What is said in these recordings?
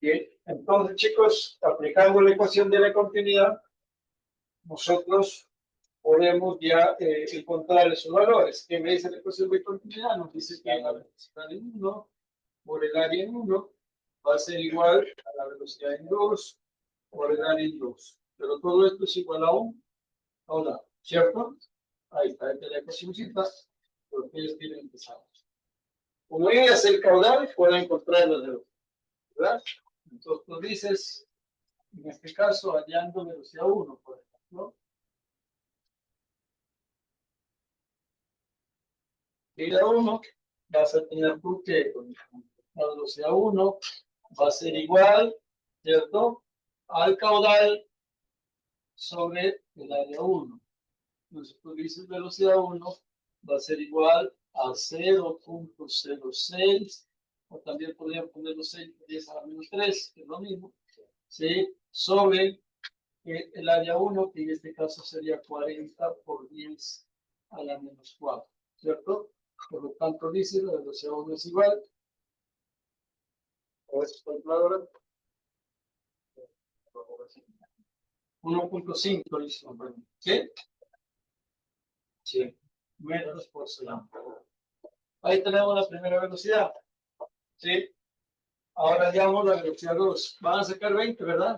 Bien, entonces chicos, aplicando la ecuación de la continuidad, nosotros podemos ya encontrar esos valores. ¿Qué me dice la ecuación de continuidad? Nos dice que la velocidad en 1 por el área en 1 va a ser igual a la velocidad en 2 por el área en 2. Pero todo esto es igual a 1, ¿cierto? Ahí está, esta es la ecuacióncita, porque ustedes quieren empezar. Como ella es el caudal, pueden encontrar los dedos, ¿verdad? Entonces tú dices, en este caso, hallando velocidad 1, por ejemplo. Velocidad 1, vas a tener tú que la velocidad 1 va a ser igual, ¿cierto? Al caudal sobre el área 1. Entonces tú dices velocidad 1 va a ser igual a 0.06, o también podrían ponerlo 6 10 a la menos 3, que es lo mismo, ¿sí? Sobre el área 1, que en este caso sería 40 por 10 a la menos 4, ¿cierto? Por lo tanto, dice la velocidad 1 es igual. ¿O es calculadora? 1.5, dice. ¿Sí? Sí. Metros por segundo. Ahí tenemos la primera velocidad. ¿Sí? Ahora hallamos la velocidad 2. Van a sacar 20, ¿verdad?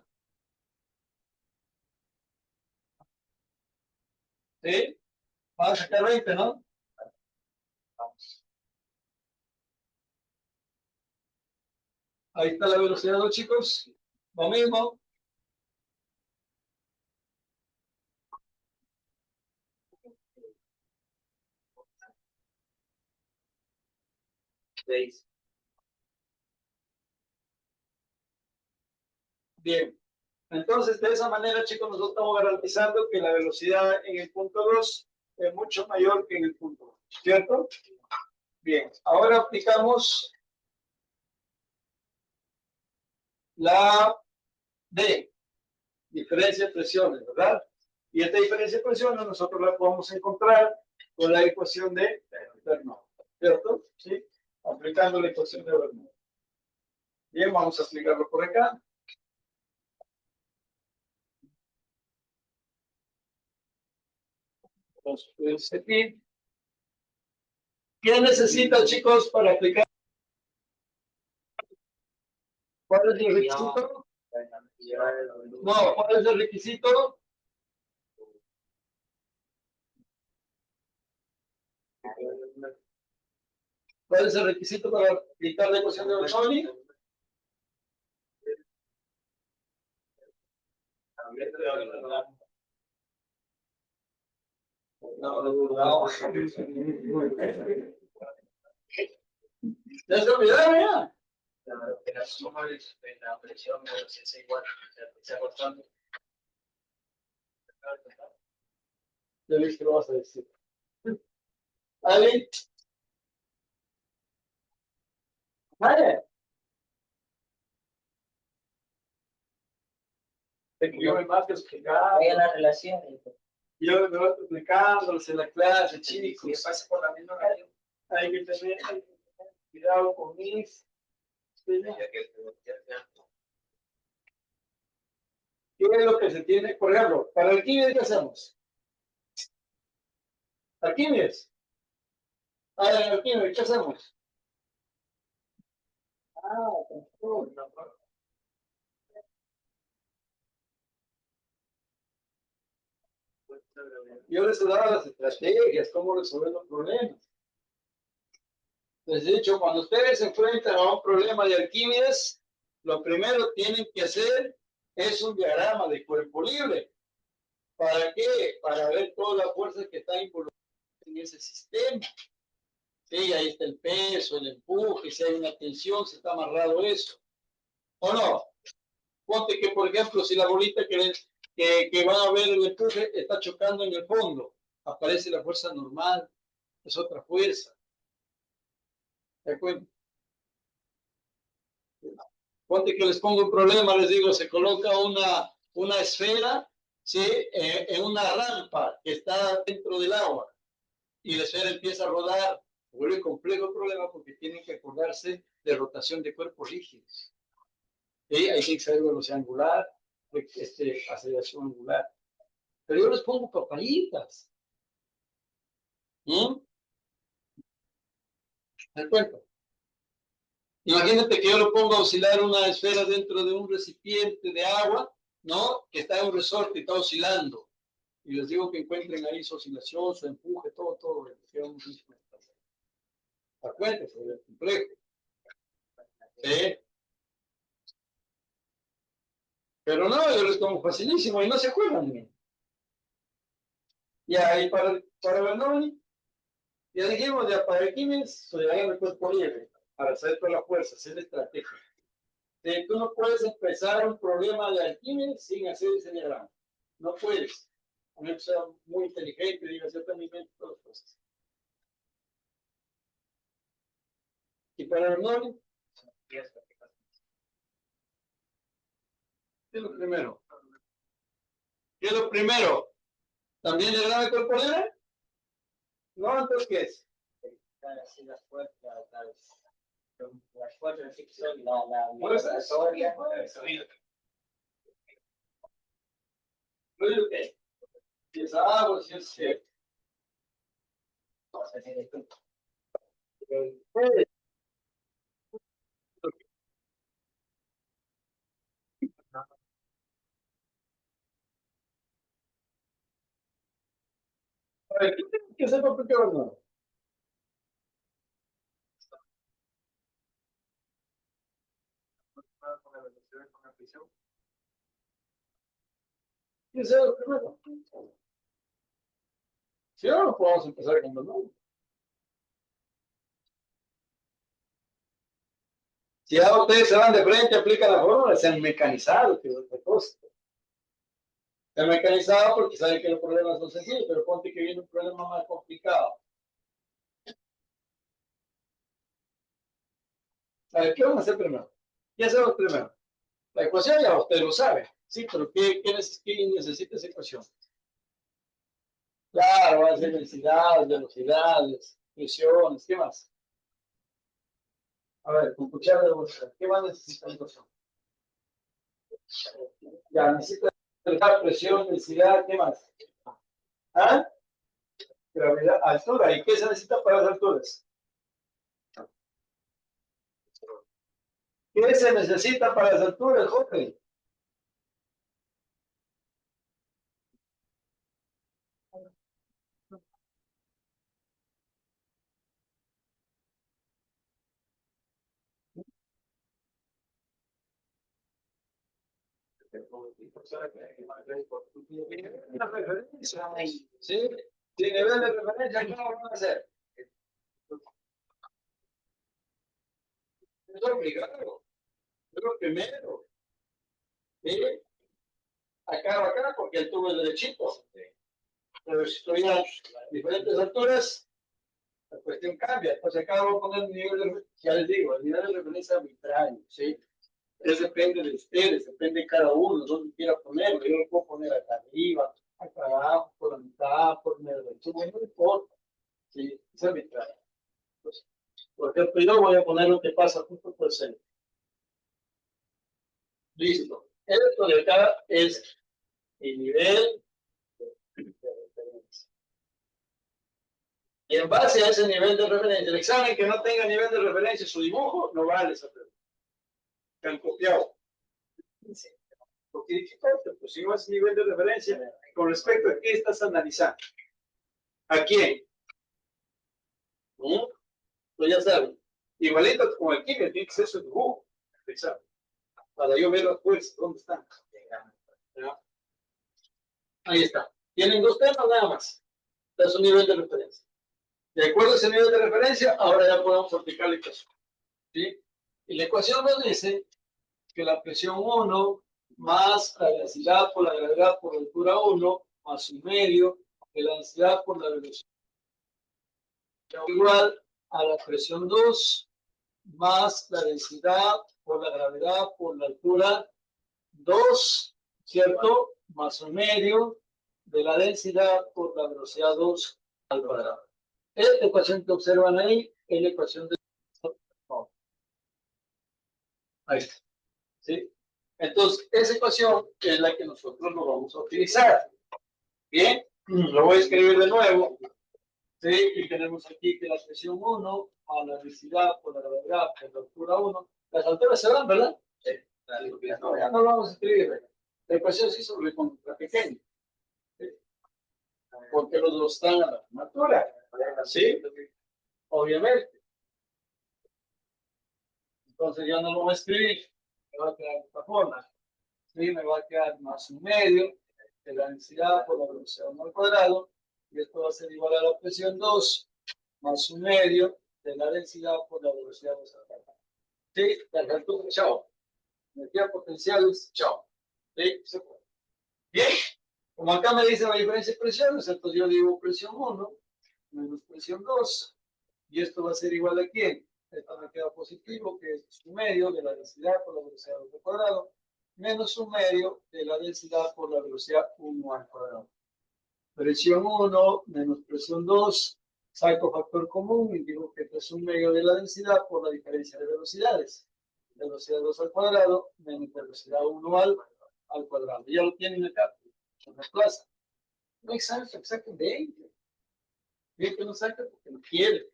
¿Sí? Van a sacar 20, ¿no? Ahí está la velocidad 2, chicos. Lo mismo. Bien. Entonces, de esa manera, chicos, nosotros estamos garantizando que la velocidad en el punto 2 es mucho mayor que en el punto 1, ¿cierto? Bien, ahora aplicamos la D, diferencia de presiones, ¿verdad? Y esta diferencia de presiones nosotros la podemos encontrar con la ecuación de Bernoulli, ¿cierto? ¿Sí? Aplicando la ecuación de Bernoulli. Bien, vamos a aplicarlo por acá. Entonces, aquí. ¿Qué necesitan, chicos, para aplicar? ¿Cuál es el requisito? No, ¿cuál es el requisito? ¿Cuál es el requisito para aplicar la ecuación de Bernoulli? No. ¿Ya se olvidaron ya? La suma de la presión es igual, sea constante. Ya ves que lo vas a decir. ¿Vale? Vale. Yo me mato explicando. Hay una relación. Yo me mato explicándoles en la clase, chicos. Que pase por la misma radio. Hay que tener cuidado con mis. ¿Qué es lo que se tiene? Por ejemplo, para el químico, ¿qué hacemos? Alquimias. A ver, alquimia, ¿qué hacemos? Yo les he dado las estrategias, cómo resolver los problemas. Les he dicho, cuando ustedes se enfrentan a un problema de alquimias, lo primero que tienen que hacer es un diagrama de cuerpo libre. ¿Para qué? Para ver toda la fuerza que está involucrada en ese sistema. Sí, ahí está el peso, el empuje, si hay una tensión, si está amarrado eso. ¿O no? Ponte que, por ejemplo, si la bolita que van a ver el empuje está chocando en el fondo, aparece la fuerza normal, es otra fuerza. ¿De acuerdo? Ponte que les pongo un problema, les digo, se coloca una esfera, ¿sí? En una rampa que está dentro del agua y la esfera empieza a rodar. Vuelve complejo el problema porque tienen que acordarse de rotación de cuerpos rígidos. ¿Sí? Ahí tiene que saber velocidad angular, aceleración angular. Pero yo les pongo papayitas. ¿Me cuento? Imagínate que yo lo pongo a oscilar una esfera dentro de un recipiente de agua, ¿no? Que está en un resorte y está oscilando. Y les digo que encuentren ahí su oscilación, su empuje, todo. Acuérdense, es complejo. ¿Sí? Pero no, yo les tomo facilísimo y no se acuerdan de mí. Ya, y para Bernoulli, ya dijimos, ya para Arquímedes, se le haga el cuerpo libre, para saber toda la fuerza, hacer la estrategia. Tú no puedes empezar un problema de Arquímedes sin hacer ese diagrama. No puedes. A menos que sea muy inteligente y diga, yo también invento todas las cosas. Y para Bernoulli, ¿qué es lo primero? ¿Qué es lo primero? ¿También diagrama de cuerpo libre? No, entonces, ¿qué es? Las fuerzas de ficción, la historia. Si es agua, si es que. A ver, ¿qué tengo que hacer para aplicar no? ¿Qué es lo primero? Si ahora no podemos empezar con Bernoulli. Si ahora ustedes se van de frente, aplican la fórmula, se han mecanizado, que es otra cosa. Se han mecanizado porque saben que los problemas son sencillos, pero ponte que viene un problema más complicado. A ver, ¿qué vamos a hacer primero? ¿Qué hacemos primero? La ecuación ya usted lo sabe, sí, pero ¿qué necesita esa ecuación? Claro, va a ser densidades, velocidades, presiones, ¿qué más? A ver, con cuchara de bolsa, ¿qué más necesita la ecuación? Ya, necesita presión, densidad, ¿qué más? ¿Ah? Gravedad, altura. ¿Y qué se necesita para las alturas? ¿Qué se necesita para las alturas, Jorge? Sí, sin nivel de referencia, ¿qué vamos a hacer? Es obligado. Es lo primero. ¿Sí? Acá, porque el tubo es derechito. Pero si tuviera diferentes alturas, la cuestión cambia. Entonces acá vamos a poner un nivel de, ya les digo, el nivel de referencia arbitrario, ¿sí? Eso depende de ustedes, depende de cada uno, dónde quiera ponerlo. Yo lo puedo poner acá arriba, acá abajo, por la mitad, por medio del tubo, no importa. ¿Sí? Es arbitrario. Pues, por ejemplo, yo voy a poner lo que pasa justo por el centro. Listo. Esto de acá es el nivel de referencia. Y en base a ese nivel de referencia, el examen que no tenga nivel de referencia, su dibujo, no vale esa pregunta. Que han copiado. Porque pues si no es nivel de referencia, con respecto a qué estás analizando. ¿A quién? Pues ya saben. Igualito como el químico, tiene que ser su dibujo. Para yo ver las fuerzas, ¿dónde están? ¿Ya? Ahí está. Tienen dos temas nada más. Es un nivel de referencia. De acuerdo a ese nivel de referencia, ahora ya podemos aplicar la ecuación. ¿Sí? Y la ecuación nos dice que la presión 1 más la densidad por la gravedad por la altura 1 más un medio de la densidad por la velocidad igual a la presión 2 más la densidad por la gravedad por la altura 2, ¿cierto? Más un medio de la densidad por la velocidad 2 al cuadrado. Esta ecuación que observan ahí es la ecuación de... No. Ahí está. ¿Sí? Entonces, esa ecuación es la que nosotros lo vamos a utilizar. Bien, lo voy a escribir de nuevo. ¿Sí? Y tenemos aquí que la presión 1 a la densidad por la gravedad por la altura 1. Las alturas se dan, ¿verdad? Sí. No, ya no lo vamos a escribir. La ecuación sí sobre con la pequeña. ¿Sí? Porque los dos están a la misma altura. ¿Sí? Obviamente. Entonces ya no lo voy a escribir. Me va a quedar de esta forma. ¿Sí? Me va a quedar más un medio de la densidad por la velocidad 1 al cuadrado. Y esto va a ser igual a la presión 2 más un medio de la densidad por la velocidad 2 al cuadrado. ¿Sí? Las alturas, chao. Energía potenciales, chao. ¿Sí? Se puede. Bien. Como acá me dice la diferencia de presiones, entonces yo digo presión 1 menos presión 2. Y esto va a ser igual a quién. Esto me queda positivo, que es un medio de la densidad por la velocidad 2 al cuadrado, menos un medio de la densidad por la velocidad 1 al cuadrado. Presión 1 menos presión 2, saco factor común y digo que esto es un medio de la densidad por la diferencia de velocidades. Velocidad 2 al cuadrado menos velocidad 1 al cuadrado. Ya lo tienen acá, en la plaza. No exacto, exactamente. Bien que no saca porque no quiere.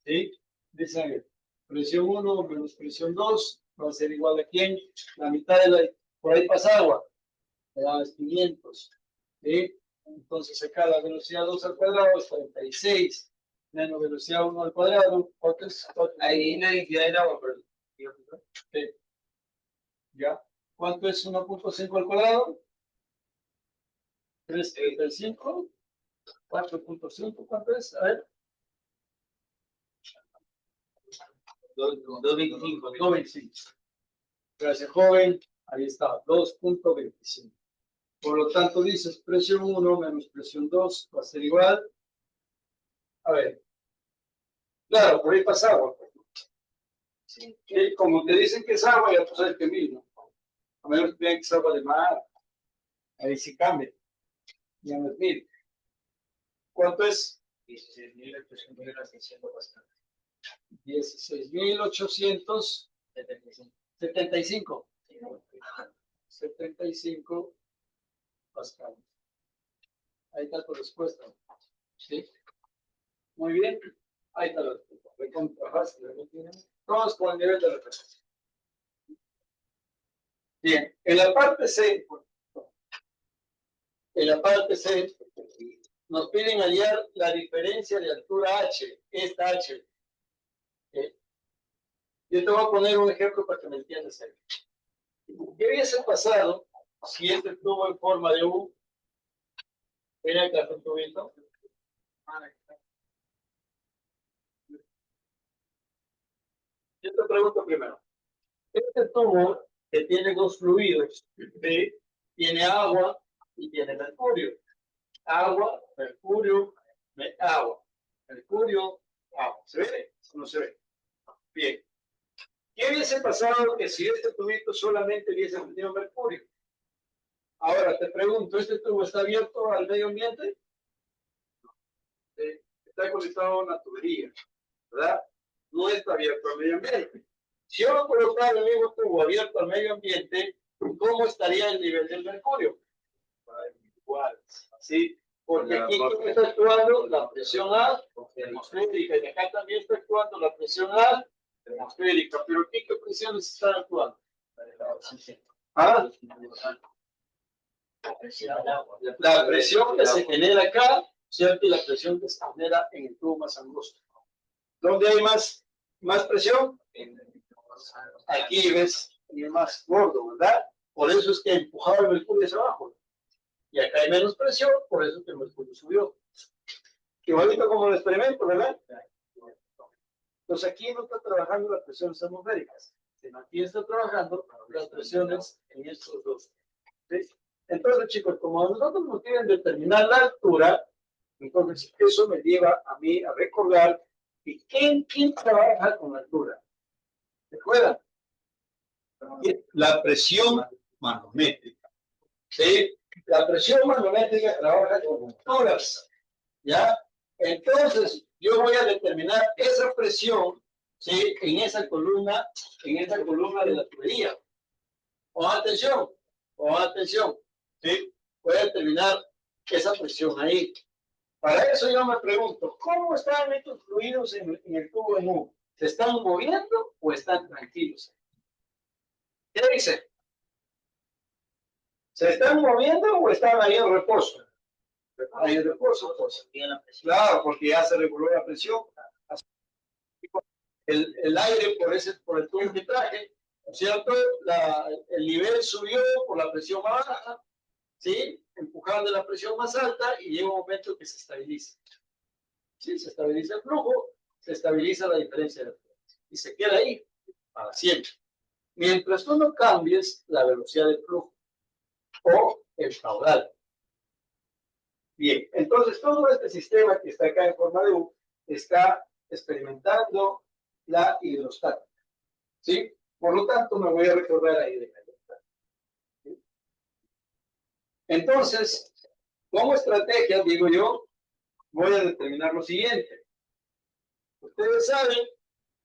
¿Sí? Dice, presión 1 menos presión 2 va a ser igual a quién? La mitad de la... Por ahí pasa agua. Me da 500. ¿Sí? Entonces acá la velocidad 2 al cuadrado es 46. Menos velocidad 1 al cuadrado. ¿Cuánto es? Ahí la densidad del agua, perdón. ¿Sí? ¿Ya? ¿Cuánto es 1.5 al cuadrado? 3.35. 4.5, ¿cuánto es? A ver. 2.25. 2.25. Gracias, joven. Ahí está, 2.25. Por lo tanto, dices presión 1 menos presión 2 va a ser igual. A ver. Claro, por ahí pasa agua. Sí. Como te dicen que es agua, ya tú sabes que mismo. A menos que vean que es agua de mar. Ahí sí cambia. Ya no es 1000. ¿Cuánto es? 16.875. 75 pascales. Ahí está tu respuesta. ¿Sí? Muy bien. Ahí está la respuesta. Todos con el nivel de referencia. Bien. En la parte C, nos piden hallar la diferencia de altura H, esta H. Yo te voy a poner un ejemplo para que me entiendas. ¿Qué hubiese pasado si este estuvo en forma de U? Mira acá un tubito. Yo te pregunto primero. Este tubo que tiene dos fluidos, ¿sí? Tiene agua y tiene mercurio. Agua, mercurio, agua. Mercurio, agua. ¿Se ve o no se ve? Bien. ¿Qué hubiese pasado que si este tubito solamente hubiese tenido mercurio? Ahora te pregunto, ¿este tubo está abierto al medio ambiente? Está conectado a una tubería, ¿verdad? No está abierto al medio ambiente. Si yo lo colocara el mismo tubo abierto al medio ambiente, ¿cómo estaría el nivel del mercurio? Igual, ¿sí? Porque aquí está actuando la presión atmosférica y acá también está actuando la presión atmosférica. Pero ¿qué presiones están actuando? ¿Ah? La presión que se genera acá, ¿cierto? Y la presión que se genera en el tubo más angosto. ¿Dónde hay más presión? Aquí ves, y es más gordo, ¿verdad? Por eso es que empujaba el mercurio hacia abajo. Y acá hay menos presión, por eso que el mercurio subió. Igualito como el experimento, ¿verdad? Entonces aquí no está trabajando las presiones atmosféricas, sino aquí está trabajando las presiones en estos dos. ¿Sí? Entonces, chicos, como nosotros nos quieren determinar la altura, entonces eso me lleva a mí a recordar que ¿quién trabaja con altura? ¿Recuerdan? La presión manométrica. ¿Sí? La presión manométrica trabaja con alturas. ¿Ya? Entonces, yo voy a determinar esa presión, ¿sí? En esa columna de la tubería. O atención, o atención, ¿sí? Voy a determinar esa presión ahí. Para eso yo me pregunto, ¿cómo están estos fluidos en el tubo en U? ¿Se están moviendo o están tranquilos? ¿Qué dice? ¿Se están moviendo o están ahí en reposo? Ahí en reposo, pues. Claro, porque ya se reguló la presión. El aire por el tubo que traje, ¿no es cierto? El nivel subió por la presión más baja, ¿sí? Empujando la presión más alta y llega un momento que se estabiliza. ¿Sí? Se estabiliza el flujo, se estabiliza la diferencia de flujo y se queda ahí para siempre. Mientras tú no cambies la velocidad del flujo o el caudal. Bien, entonces todo este sistema que está acá en forma de U está experimentando la hidrostática. ¿Sí? Por lo tanto, me voy a recordar ahí de la hidrostática. ¿Sí? Entonces, como estrategia, digo yo, voy a determinar lo siguiente. Ustedes saben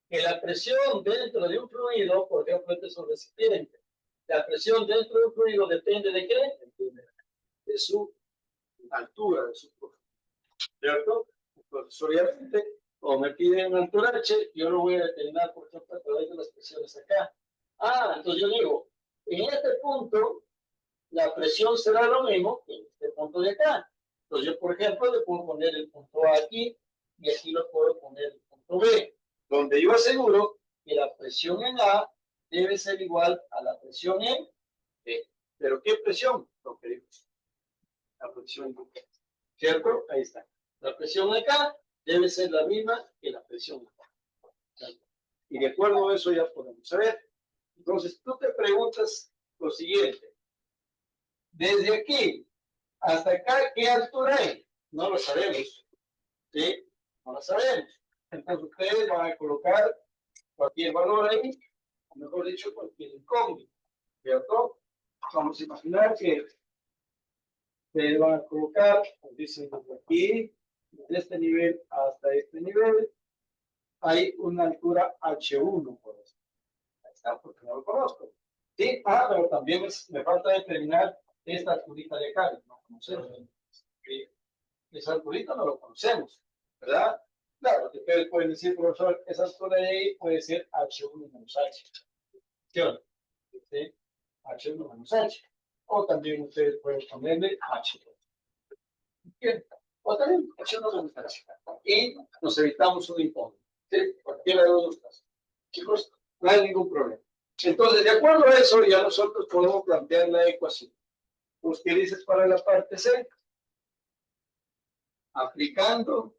que la presión dentro de un fluido, por ejemplo, este es un recipiente, la presión dentro de un fluido depende de qué? De su altura, de su profundidad. ¿Cierto? Entonces, obviamente, como me piden un altura H, yo lo voy a determinar, por ejemplo, a través de las presiones acá. Entonces yo digo, en este punto, la presión será lo mismo que en este punto de acá. Entonces yo, por ejemplo, le puedo poner el punto A aquí y aquí lo puedo poner el punto B, donde yo aseguro que la presión en A debe ser igual a la presión en B. ¿Pero qué presión? Lo que digo. La presión en B. ¿Cierto? Ahí está. La presión acá debe ser la misma que la presión acá. Y de acuerdo a eso ya podemos saber. Entonces tú te preguntas lo siguiente. Desde aquí hasta acá, ¿qué altura hay? No lo sabemos. ¿Sí? No lo sabemos. Entonces ustedes van a colocar cualquier valor ahí, o mejor dicho, cualquier incógnito. ¿Cierto? Vamos a imaginar que ustedes van a colocar, dicen desde aquí, desde este nivel hasta este nivel, hay una altura H1, por eso. Ahí está, porque no lo conozco. Sí, pero también me falta determinar esta alturita de acá, no conocemos. ¿Sí? Esa alturita no lo conocemos, ¿verdad? Claro, ustedes pueden decir, profesor, esa altura de ahí puede ser H1 menos H. ¿Qué onda? ¿Sí? H1 menos H. O también ustedes pueden ponerle H2. Bien. O también H1 menos H. Y nos evitamos un incómodo. ¿Sí? Cualquiera de los dos casos. Chicos, no hay ningún problema. Entonces, de acuerdo a eso, ya nosotros podemos plantear la ecuación. Pues, ¿qué dices para la parte C? Aplicando.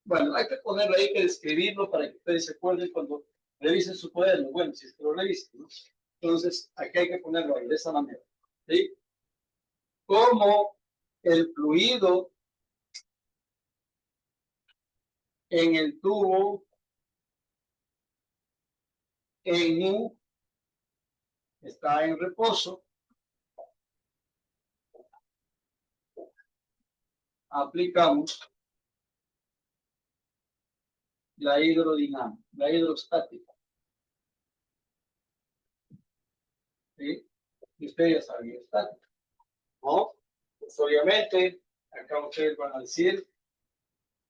Bueno, hay que ponerlo, hay que describirlo para que ustedes se acuerden cuando revisen su cuaderno. Bueno, si es que lo revisen, ¿no? Entonces, aquí hay que ponerlo ahí, de esa manera. ¿Sí? Como el fluido en el tubo en U está en reposo, aplicamos la hidrodinámica, la hidrostática. ¿Sí? Y ustedes ya saben estática, ¿no? Pues obviamente, acá ustedes van a decir,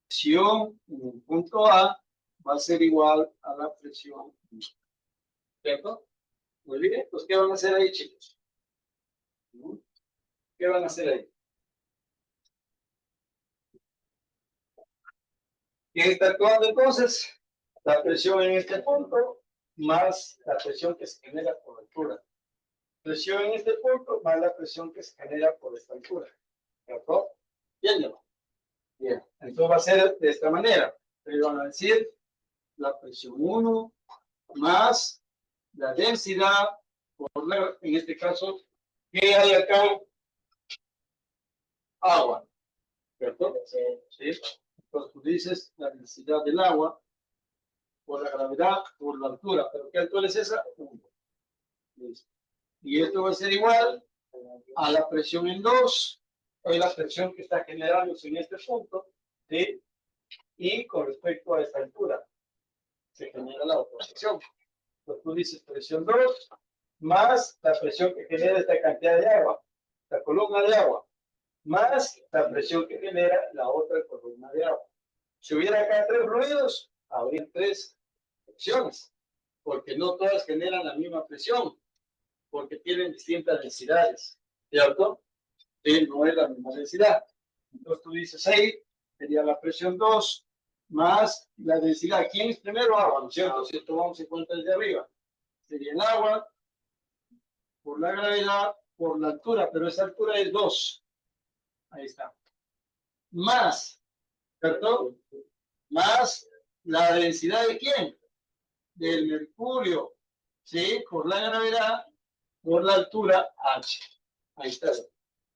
presión en el punto A va a ser igual a la presión. ¿Cierto? Muy bien, pues ¿qué van a hacer ahí, chicos? ¿Qué van a hacer ahí? ¿Quién está actuando entonces? La presión en este punto más la presión que se genera por altura. Presión en este punto más la presión que se genera por esta altura. ¿Cierto? Bien, bien. Entonces va a ser de esta manera. Ustedes van a decir la presión 1 más la densidad, por en este caso, ¿qué hay acá? Agua. ¿Cierto? Sí. Entonces tú dices la densidad del agua por la gravedad, por la altura. ¿Pero qué altura es esa? 1. Y esto va a ser igual a la presión en 2, es la presión que está generándose en este punto, ¿sí? Y con respecto a esta altura, se genera la oposición. Pues tú dices presión 2 más la presión que genera esta cantidad de agua, la columna de agua, más la presión que genera la otra columna de agua. Si hubiera acá tres fluidos, habría tres presiones, porque no todas generan la misma presión, porque tienen distintas densidades, ¿cierto? Sí, no es la misma densidad. Entonces tú dices, ahí sería la presión 2 más la densidad. ¿Quién es primero? Agua, ¿no es cierto? Si esto vamos en cuenta desde arriba. Sería el agua por la gravedad, por la altura, pero esa altura es 2. Ahí está. Más, ¿cierto? Más la densidad de quién? Del mercurio, ¿sí? Por la gravedad, por la altura H. Ahí está.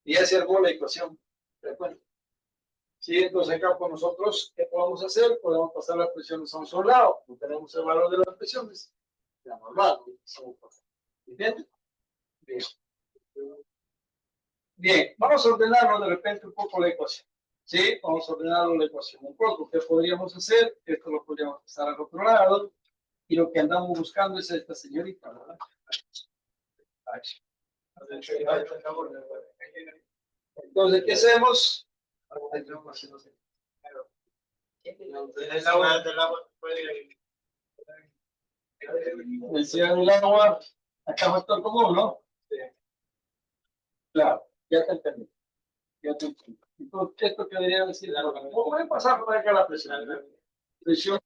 Y ya se armó la ecuación. ¿De acuerdo? Sí, entonces acá con nosotros, ¿qué podemos hacer? Podemos pasar las presiones a un solo lado. No tenemos el valor de las presiones. Ya normal. ¿Entiendes? Bien. Bien, vamos a ordenarlo de repente un poco la ecuación. Sí, vamos a ordenarlo la ecuación un poco. ¿Qué podríamos hacer? Esto lo podríamos pasar al otro lado. Y lo que andamos buscando es esta señorita, ¿verdad? Entonces, ¿qué hacemos? Densidad del agua, acá factor común, ¿no? Sí. Claro, ya te entendí. Ya te entendí. Entonces, esto que debería decir, voy a pasar por acá la presión. Presión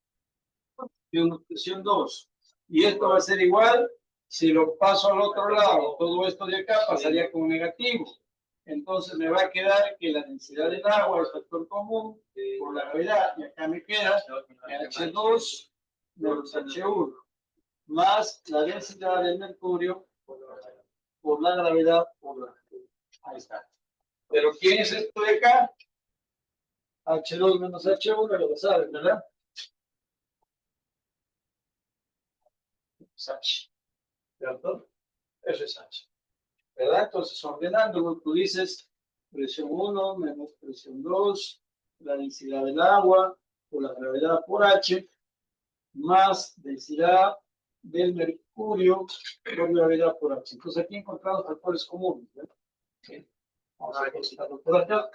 1, presión 2. Y esto va a ser igual si lo paso al otro lado. Todo esto de acá pasaría como negativo. Entonces me va a quedar que la densidad del agua es factor común por la gravedad. Y acá me queda H2 menos H1 más la densidad del mercurio por la gravedad. Ahí está. Pero ¿quién es esto de acá? H2 menos H1, lo saben, ¿verdad? Es H. ¿Cierto? Eso es H. ¿Verdad? Entonces, ordenándolo, tú dices presión 1 menos presión 2, la densidad del agua por la gravedad por H, más densidad del mercurio por gravedad por H. Entonces, aquí encontramos factores comunes. ¿Verdad? ¿Sí? Vamos a colocarlo por acá.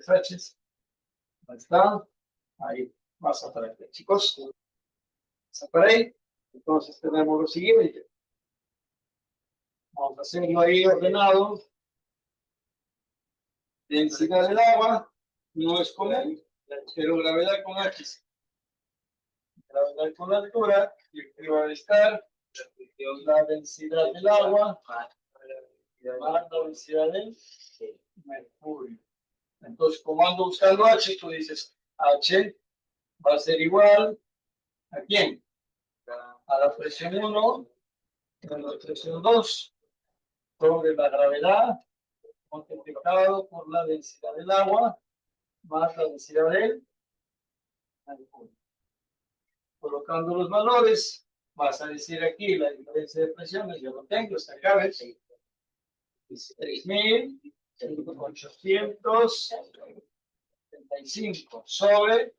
H. Ahí está. Ahí vas a aparecer, chicos. Vas a aparecer. Entonces, tenemos lo siguiente. Vamos a hacerlo ahí ordenado. Densidad del agua no es común, pero gravedad con H. Gravedad con altura, y aquí va a estar la densidad del agua más la densidad del mercurio. Entonces, como ando buscando H, tú dices H va a ser igual ¿a quién? A la presión 1 a la presión 2 sobre la gravedad multiplicado por la densidad del agua más la densidad del mercurio. Colocando los valores, vas a decir aquí la diferencia de presiones, yo lo tengo, está acá, ¿ves? 3.875 sobre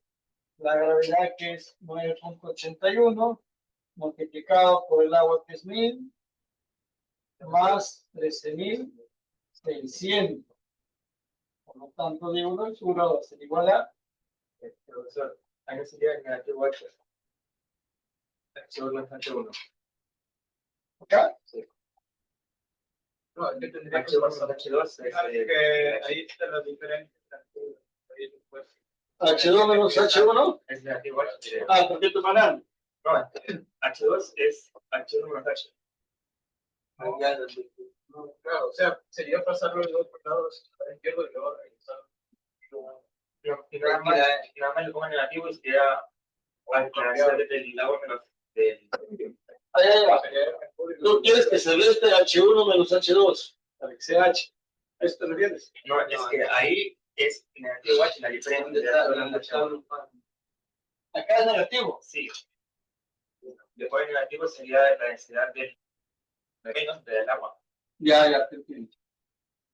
la gravedad que es 9.81 multiplicado por el agua que es 1.000 más 13.600. Por lo tanto, digo, la altura va a ser igual a profesor, acá sería negativo H. H1 es H1. ¿Acá? Sí. No, es que tendría H2 H2 ahí está la diferencia. H2 menos H1 es negativo H. Ah, ¿por qué tomarán? No, H2 es H1 menos H. No, claro, o sea, sería pasarlo de dos por lados a la izquierda y luego regresar. Y nada más le pongan negativo y sería la densidad del agua menos del. Ahí va. Tú quieres que se reste H1 menos H2 para que sea H. ¿A eso te refieres? No, es que ahí es negativo H, la diferencia de H1. ¿Acá es negativo? Sí. Después el negativo sería la densidad del menos del agua. Ya, te entiendo.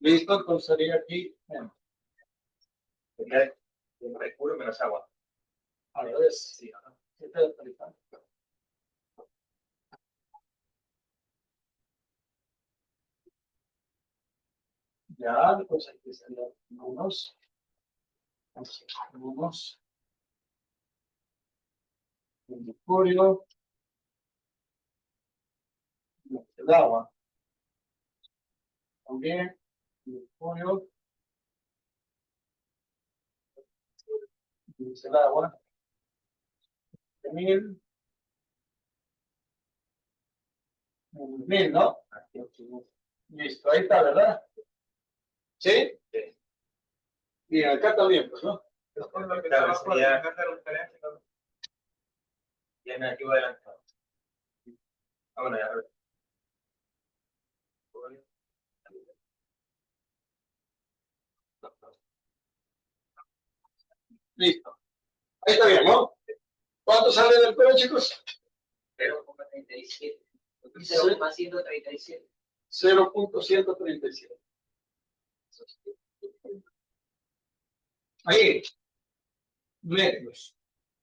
Listo, entonces sería aquí. Bueno. Sería el mercurio menos agua. A ver, sí. Ya, pues hay que hacer unos, el mercurio, el agua, también, el mercurio, el agua, mil, mil, ¿no? Listo, ahí está, ¿verdad? ¿Sí? Sí. Y acá también, pues, ¿no? Ya me acabo adelantado. Ah, bueno, ya. Listo. Ahí está bien, ¿no? ¿Cuánto sale del coro, chicos? 0,37. 0,137. 0,137. Ahí, metros.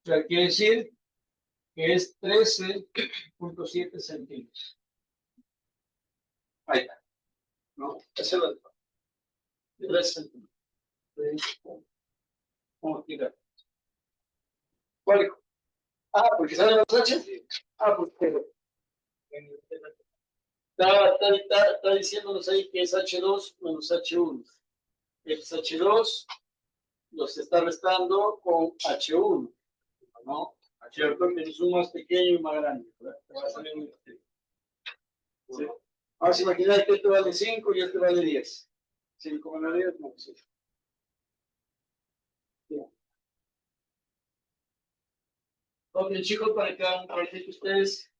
O sea, quiere decir que es 13,7 centímetros. Ahí está. ¿No? Ese es el 3 centímetros. ¿Cómo tirar? ¿Cuál? Ah, porque salen los H. Ah, porque está diciéndonos ahí que es H2 menos H1. El H2 los está restando con H1, ¿no? ¿Cierto? Que es un más pequeño y más grande, ¿verdad? Te va a salir muy pequeño. ¿Sí? Ahora imaginar que este vale 5 y este vale 10. 5 menos 10, no, sí. Bien. Ok, chicos, para que hagan un ratito ustedes.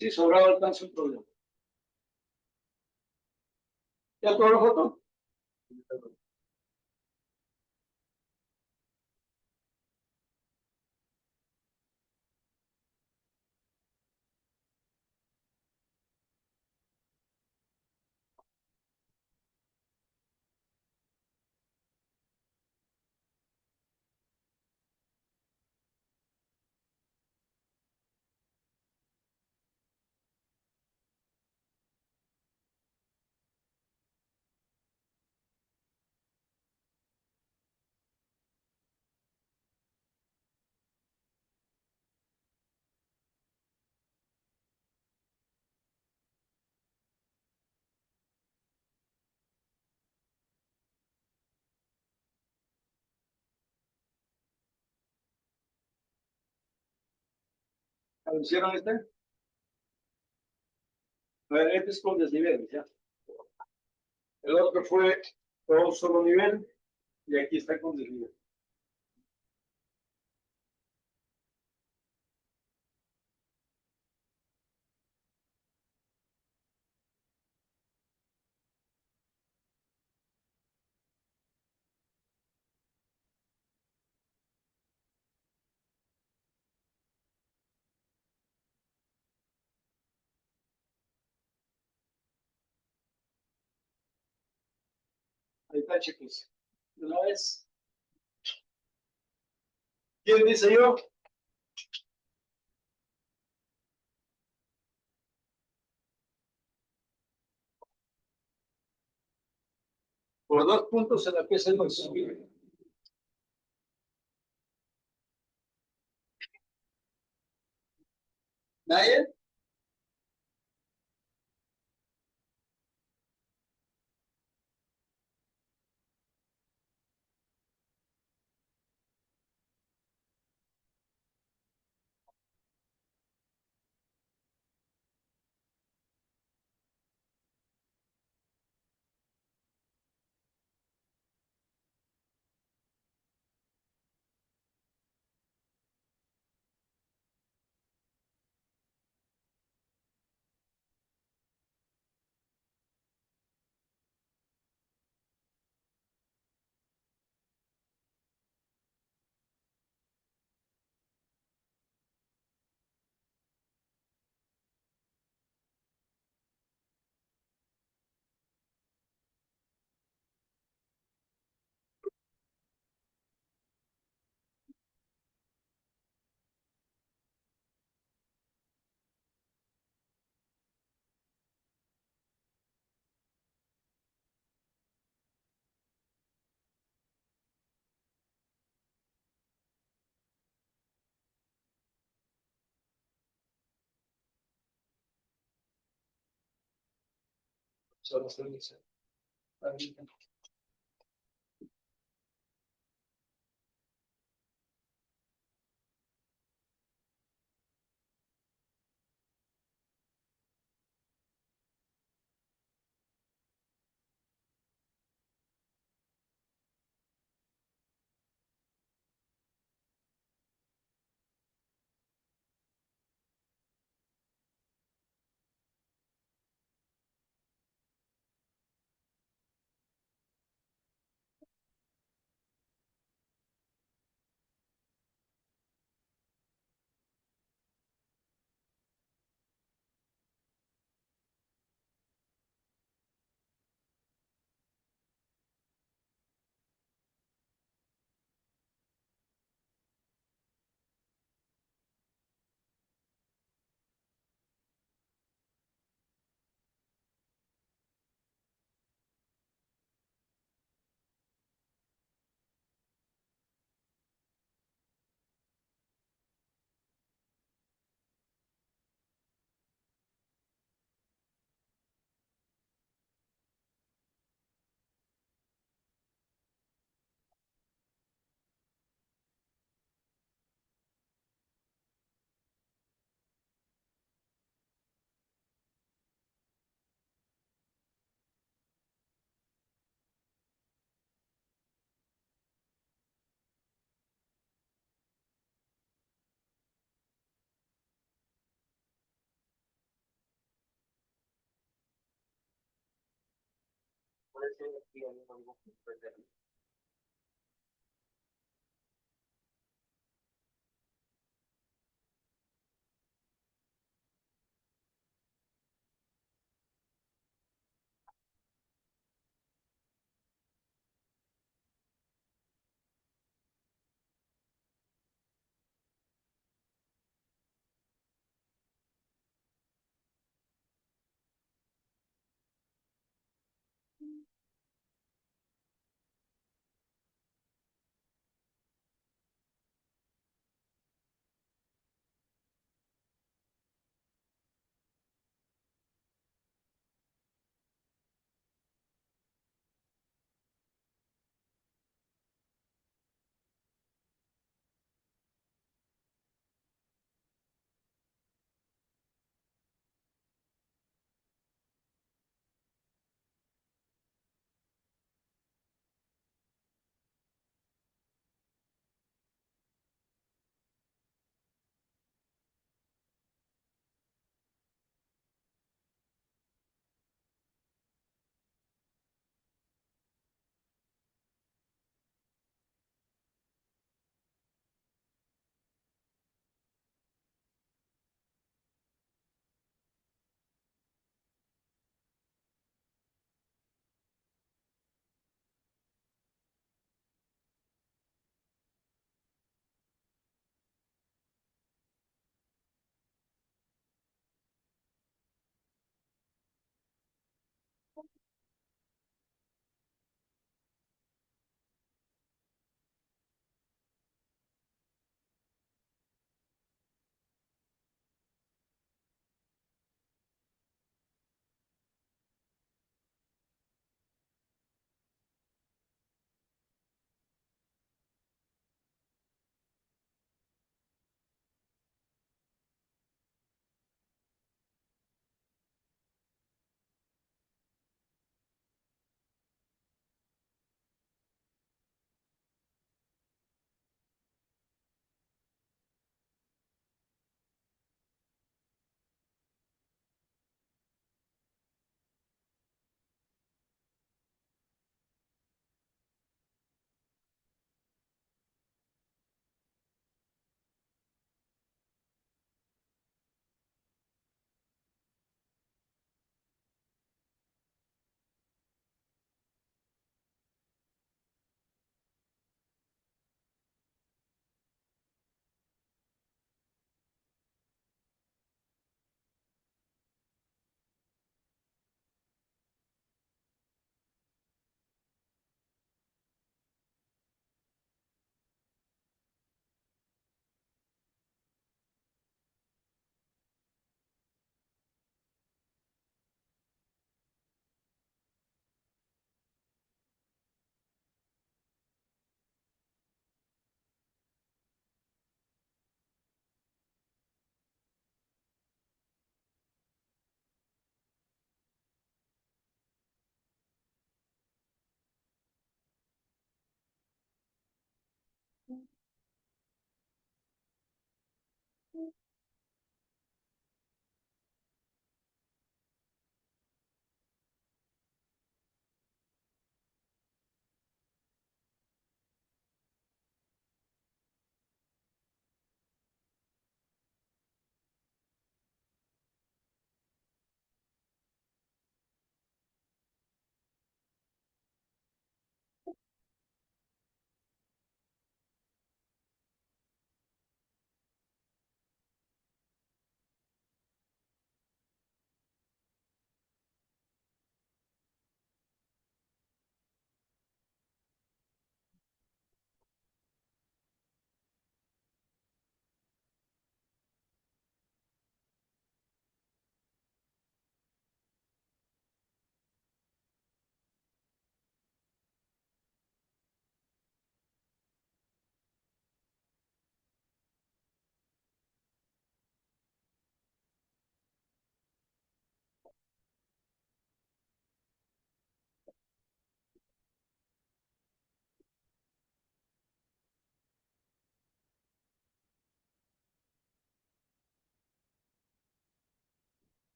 Sí, sobrado alcanza un problema. ¿Ya tomó la foto? ¿Hicieron este? A ver, este es con desniveles, ¿ya? El otro fue todo solo nivel y aquí está con desnivel. Ahí está, chicos. Una vez. ¿Quién dice yo? Por 2 puntos en la pieza del subir. ¿Nadie? Solo se dice. Ahorita. Puede ser aquí el mismo dibujo, puede ser.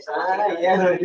Ah, ya.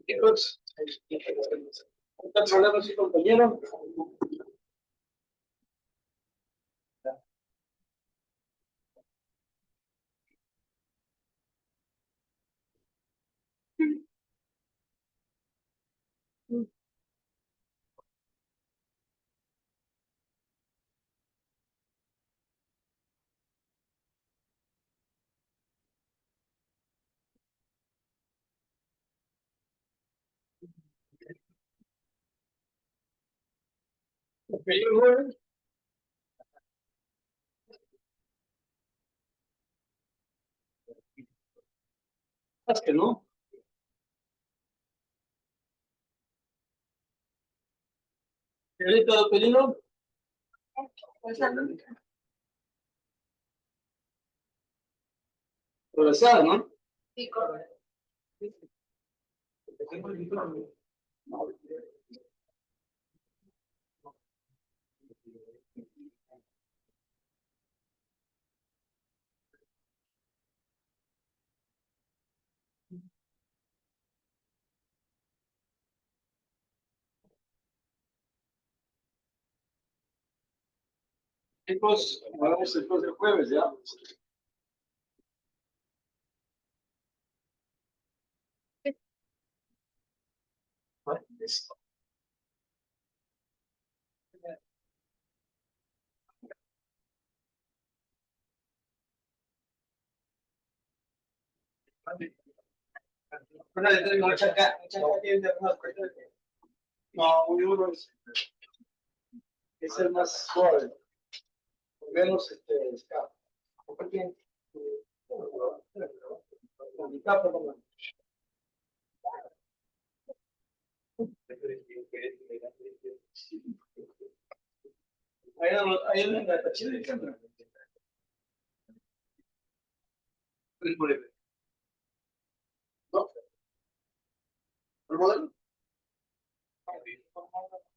Chicos, ¿está el problema, sí, compañero? Es que no. Señorita Doctorino. Progresada, ¿no? Sí, correcto. Chicos, vamos después del jueves, ¿ya? Listo. Mucha acá tiene no, muy duro es el más suave, menos escape. Ahí en la chile.